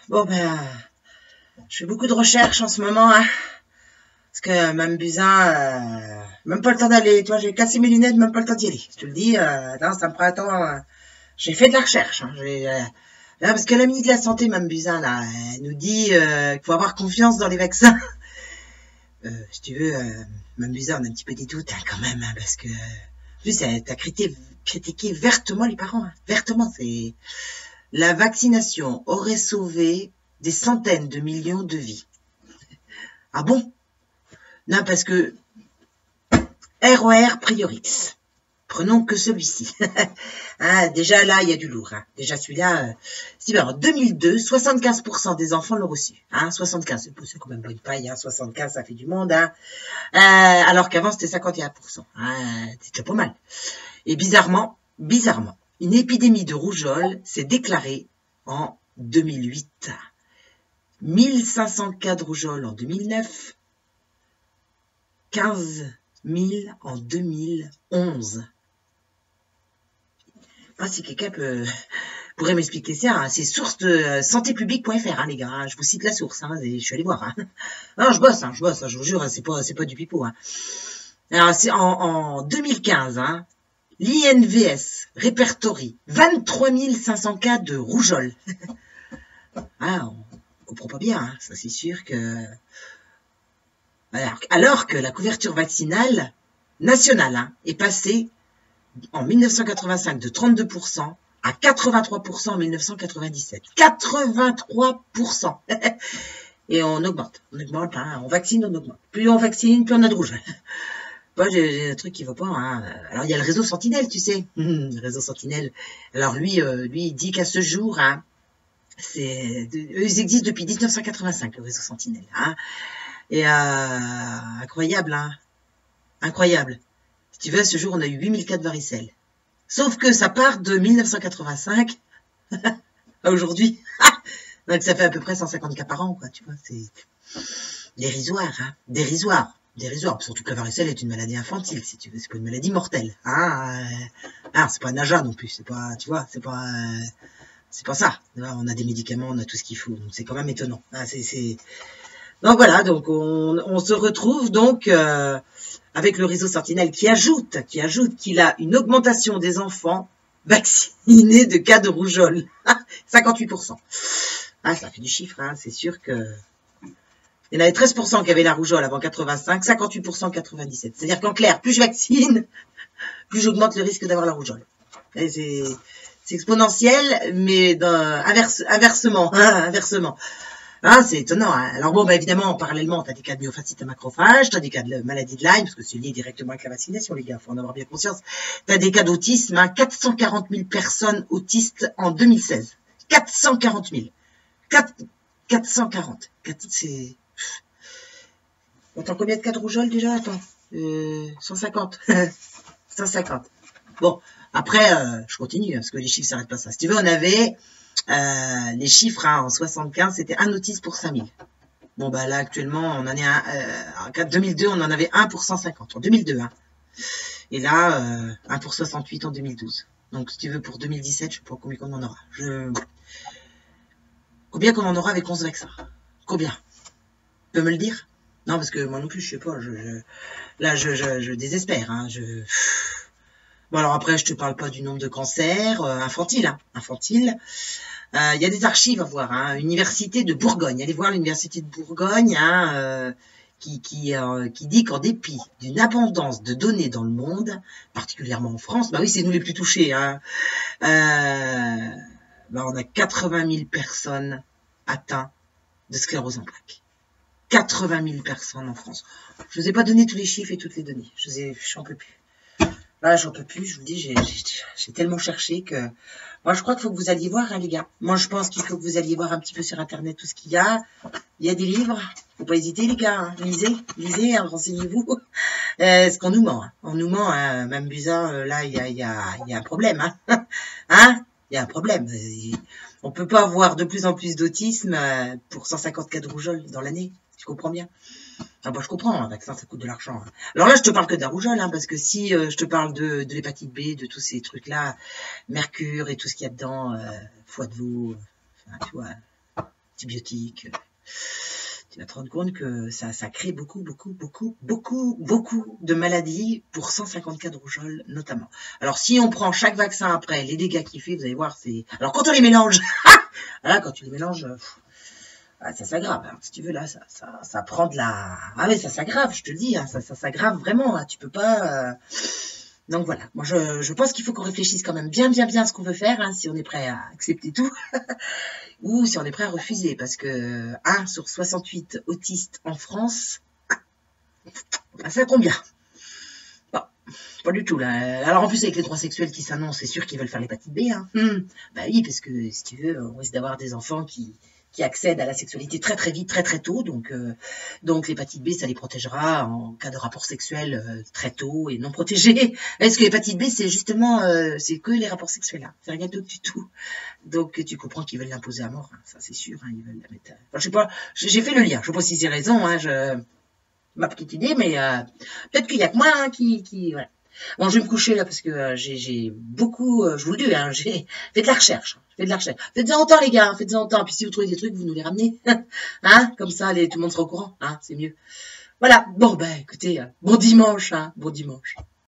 Bon, ben, je fais beaucoup de recherches en ce moment, hein, parce que même Buzyn, même pas le temps d'aller. Toi, j'ai cassé mes lunettes, même pas le temps d'y aller. Je te le dis, non, ça me prend un temps. J'ai fait de la recherche. Hein, là, parce que la ministre de la Santé, même Buzyn, là, elle nous dit qu'il faut avoir confiance dans les vaccins. Si tu veux, même Buzyn, on a un petit peu des doutes, hein, quand même, hein, parce que en plus, t'as critiqué vertement les parents, hein, vertement. C'est la vaccination aurait sauvé des centaines de millions de vies. Ah bon? Non, parce que RER Priorix. Prenons que celui-ci. Hein, déjà là, il y a du lourd. Hein. Déjà celui-là, en 2002, 75% des enfants l'ont reçu. Hein, 75, c'est quand même pas une paille. Hein, 75, ça fait du monde. Hein. Alors qu'avant, c'était 51%. Hein, c'était pas mal. Et bizarrement, une épidémie de rougeole s'est déclarée en 2008. 1500 cas de rougeole en 2009. 15 000 en 2011. Ah, si quelqu'un pourrait m'expliquer ça, hein, c'est source de santépublique.fr, hein, les gars. Hein, je vous cite la source, hein, je suis allé voir. Hein. Non, je bosse, hein, je vous jure, c'est pas du pipeau. Hein. Alors, c'est en 2015, hein, l'INVS répertorie 23 500 cas de rougeole. Ah, on comprend pas bien, hein, ça c'est sûr que... Alors que la couverture vaccinale nationale, hein, est passée en 1985 de 32% à 83% en 1997. 83%. Et on augmente, hein, on vaccine, on augmente. Plus on vaccine, plus on a de rouge. Moi, j'ai un truc qui va pas. Hein. Alors, il y a le réseau Sentinelle, tu sais. Le réseau Sentinelle. Alors, lui, il dit qu'à ce jour, hein, eux, ils existent depuis 1985, le réseau Sentinelle. Hein. Et incroyable, hein. Incroyable. Si tu veux, à ce jour, on a eu 8000 cas de varicelle. Sauf que ça part de 1985 à aujourd'hui. Donc ça fait à peu près 150 cas par an, quoi, tu vois. C'est dérisoire, hein. Dérisoire. Surtout que la varicelle est une maladie infantile, si tu veux. C'est pas une maladie mortelle. Hein. C'est pas un AJA non plus. C'est pas, tu vois, c'est pas ça. On a des médicaments, on a tout ce qu'il faut. Donc c'est quand même étonnant. Hein, donc voilà, donc on se retrouve donc avec le réseau Sentinelle qui ajoute qu'il a une augmentation des enfants vaccinés de cas de rougeole. 58%. Ah, ça fait du chiffre, hein, c'est sûr que... Il y en avait 13% qui avaient la rougeole avant 85, 58% 97. C'est-à-dire qu'en clair, plus je vaccine, plus j'augmente le risque d'avoir la rougeole. C'est exponentiel, mais inversement. Hein, inversement. Ah, c'est étonnant. Hein. Alors bon, bah, évidemment, parallèlement, tu as des cas de myofasciite à macrophage, tu as des cas de maladie de Lyme, parce que c'est lié directement avec la vaccination, les gars, faut en avoir bien conscience. Tu as des cas d'autisme, hein, 440 000 personnes autistes en 2016. 440 000. 440. C'est... Attends, combien de cas de rougeole déjà? Attends. 150. 150. Bon, après, je continue, parce que les chiffres s'arrêtent pas ça. Si tu veux, on avait... les chiffres, hein, en 75, c'était un autiste pour 5000. Bon, bah là, actuellement, on en est en 2002, on en avait 1 pour 150. En 2002, hein. Et là, 1 pour 68 en 2012. Donc, si tu veux, pour 2017, je sais pas combien on en aura. Combien qu'on en aura avec 11 vaccins? Combien? Tu peux me le dire? Non, parce que moi non plus, je sais pas. Là, je désespère. Hein, Bon, alors après, je te parle pas du nombre de cancers infantiles. Hein, infantiles. Il y a des archives à voir. Hein, Université de Bourgogne. Allez voir l'Université de Bourgogne, hein, qui dit qu'en dépit d'une abondance de données dans le monde, particulièrement en France, bah oui, c'est nous les plus touchés. Hein, bah on a 80 000 personnes atteintes de sclérose en plaques. 80 000 personnes en France. Je vous ai pas donné tous les chiffres et toutes les données. J'en peux plus. Là, j'en peux plus, je vous dis, j'ai tellement cherché que... Moi, je crois qu'il faut que vous alliez voir, hein, les gars. Moi, je pense qu'il faut que vous alliez voir un petit peu sur Internet tout ce qu'il y a. Il y a des livres. Faut pas hésiter, les gars. Hein. Lisez, hein, renseignez-vous. Ce qu'on nous ment. Hein. On nous ment, hein. Même Buzyn, là, il y a un problème. Hein, hein, il y a un problème. On peut pas avoir de plus en plus d'autisme pour 150 cas de rougeole dans l'année. Tu comprends bien? Ah bah je comprends, un vaccin ça coûte de l'argent. Hein. Alors là je te parle que de la rougeole, hein, parce que si je te parle de l'hépatite B, de tous ces trucs-là, mercure et tout ce qu'il y a dedans, foie de veau, enfin, tu vois, antibiotiques. Tu vas te rendre compte que ça crée beaucoup de maladies pour 150 cas de rougeole notamment. Alors si on prend chaque vaccin après, les dégâts qu'il fait, vous allez voir, c'est... Alors quand on les mélange, voilà, quand tu les mélanges, ça s'aggrave. Hein. Si tu veux, là, ça prend de la... Ah oui, ça s'aggrave, je te le dis, hein, ça s'aggrave vraiment. Hein. Tu peux pas... Donc voilà, moi je pense qu'il faut qu'on réfléchisse quand même bien à ce qu'on veut faire, hein, si on est prêt à accepter tout, ou si on est prêt à refuser, parce que 1 sur 68 autistes en France, ça combien? Bon, pas du tout là. Alors en plus avec les droits sexuels qui s'annoncent, c'est sûr qu'ils veulent faire l'hépatite B. Hein. Bah oui, parce que si tu veux, on risque d'avoir des enfants qui accèdent à la sexualité très vite, très tôt. Donc l'hépatite B, ça les protégera en cas de rapport sexuel très tôt et non protégé. Parce que l'hépatite B, c'est justement, c'est que les rapports sexuels. Hein. C'est rien d'autre du tout. Donc tu comprends qu'ils veulent l'imposer à mort. Hein. Ça, c'est sûr. Hein. Ils veulent la mettre... Enfin, je sais pas, j'ai fait le lien. Je sais pas si c'est raison. Hein. Ma petite idée, mais peut-être qu'il y a que moi hein, qui... Voilà. Bon, je vais me coucher là parce que j'ai beaucoup, je vous le dis, hein, j'ai fait de la recherche. Faites-en autant les gars, faites-en autant. Puis si vous trouvez des trucs, vous nous les ramenez. Hein, comme ça, tout le monde sera au courant. Hein, c'est mieux. Voilà, bon, bah écoutez, bon dimanche. Hein, bon dimanche.